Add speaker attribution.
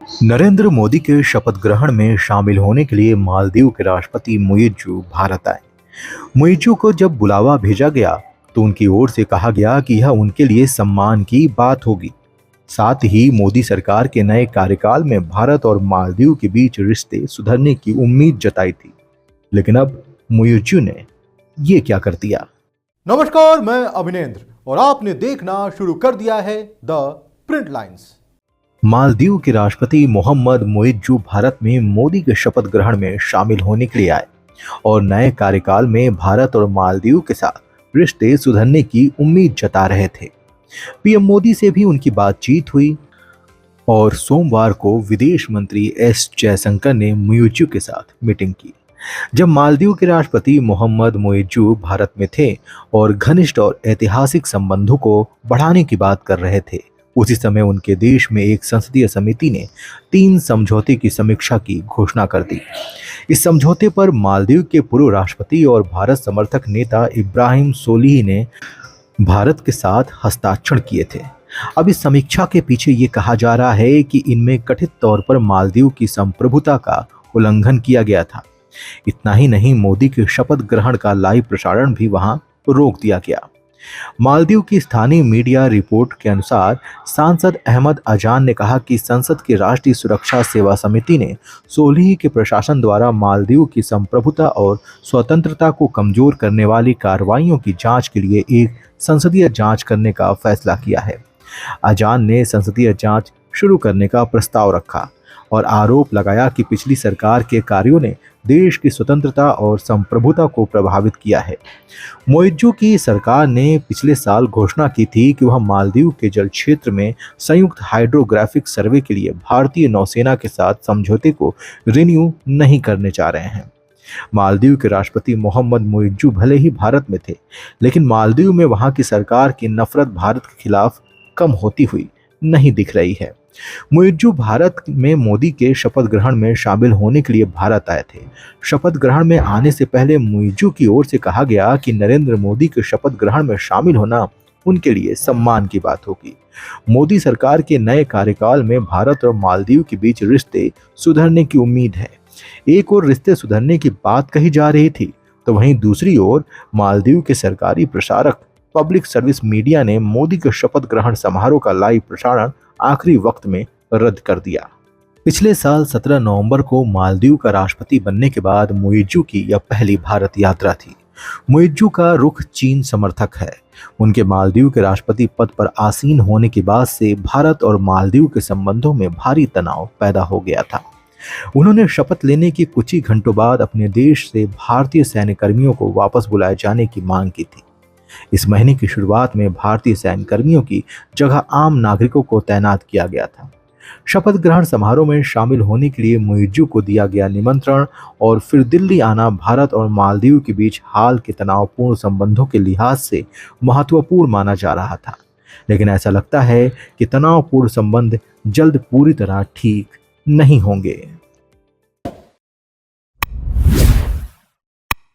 Speaker 1: नरेंद्र मोदी के शपथ ग्रहण में शामिल होने के लिए मालदीव के राष्ट्रपति मुइज्जू भारत आए। मुइज्जू को जब बुलावा भेजा गया तो उनकी ओर से कहा गया कि यह उनके लिए सम्मान की बात होगी। साथ ही मोदी सरकार के नए कार्यकाल में भारत और मालदीव के बीच रिश्ते सुधरने की उम्मीद जताई थी। लेकिन अब मुइज्जू ने ये क्या कर दिया।
Speaker 2: नमस्कार, मैं अभिनेंद्र और आपने देखना शुरू कर दिया है द प्रिंट लाइन्स।
Speaker 1: मालदीव के राष्ट्रपति मोहम्मद मुइज्जू भारत में मोदी के शपथ ग्रहण में शामिल होने के लिए आए और नए कार्यकाल में भारत और मालदीव के साथ रिश्ते सुधरने की उम्मीद जता रहे थे। पीएम मोदी से भी उनकी बातचीत हुई और सोमवार को विदेश मंत्री एस जयशंकर ने मुइज्जू के साथ मीटिंग की। जब मालदीव के राष्ट्रपति मोहम्मद मुइज्जू भारत में थे और घनिष्ठ और ऐतिहासिक संबंधों को बढ़ाने की बात कर रहे थे, उसी समय उनके देश में एक संसदीय समिति ने 3 समझौते की समीक्षा की घोषणा कर दी। इस समझौते पर मालदीव के पूर्व राष्ट्रपति और भारत समर्थक नेता इब्राहिम सोलिह ने भारत के साथ हस्ताक्षर किए थे। अब इस समीक्षा के पीछे ये कहा जा रहा है कि इनमें कथित तौर पर मालदीव की संप्रभुता का उल्लंघन किया गया था। इतना ही नहीं, मोदी के शपथ ग्रहण का लाइव प्रसारण भी वहां रोक दिया गया। मालदीव की स्थानीय मीडिया रिपोर्ट के अनुसार सांसद अहमद अजान ने कहा कि संसद की राष्ट्रीय सुरक्षा सेवा समिति ने सोलिह के प्रशासन द्वारा मालदीव की संप्रभुता और स्वतंत्रता को कमजोर करने वाली कार्रवाइयों की जांच के लिए एक संसदीय जांच करने का फैसला किया है। अजान ने संसदीय जांच शुरू करने का प्रस्ताव रखा और आरोप लगाया कि पिछली सरकार के कार्यों ने देश की स्वतंत्रता और संप्रभुता को प्रभावित किया है। मुइज्जू की सरकार ने पिछले साल घोषणा की थी कि वह मालदीव के जल क्षेत्र में संयुक्त हाइड्रोग्राफिक सर्वे के लिए भारतीय नौसेना के साथ समझौते को रिन्यू नहीं करने जा रहे हैं। मालदीव के राष्ट्रपति मोहम्मद मुइज्जू भले ही भारत में थे, लेकिन मालदीव में वहां की सरकार की नफरत भारत के खिलाफ कम होती हुई नहीं दिख रही है। मुइज्जू भारत में मोदी के शपथ ग्रहण में शामिल होने के लिए भारत आए थे। शपथ ग्रहण में आने से पहले मुइज्जू की ओर से कहा गया कि नरेंद्र मोदी के शपथ ग्रहण में शामिल होना उनके लिए सम्मान की बात होगी। मोदी सरकार के नए कार्यकाल में भारत और मालदीव के बीच रिश्ते सुधरने की उम्मीद है। एक ओर रिश्ते सुधरने की बात कही जा रही थी, तो वहीं दूसरी ओर मालदीव के सरकारी प्रसारक पब्लिक सर्विस मीडिया ने मोदी के शपथ ग्रहण समारोह का लाइव प्रसारण आखिरी वक्त में रद्द कर दिया। पिछले साल 17 नवंबर को मालदीव का राष्ट्रपति बनने के बाद मुइज्जू की यह पहली भारत यात्रा थी। मुइज्जू का रुख चीन समर्थक है। उनके मालदीव के राष्ट्रपति पद पर आसीन होने के बाद से भारत और मालदीव के संबंधों में भारी तनाव पैदा हो गया था। उन्होंने शपथ लेने के कुछ ही घंटों बाद अपने देश से भारतीय सैन्यकर्मियों को वापस बुलाए जाने की मांग की थी। इस महीने की शुरुआत में भारतीय सैन्यकर्मियों की जगह आम नागरिकों को तैनात किया गया था। शपथ ग्रहण समारोह में शामिल होने के लिए मुइज्जू को दिया गया निमंत्रण और फिर दिल्ली आना भारत और मालदीव के बीच हाल के तनावपूर्ण संबंधों के लिहाज से महत्वपूर्ण माना जा रहा था। लेकिन ऐसा लगता है कि तनावपूर्ण संबंध जल्द पूरी तरह ठीक नहीं होंगे।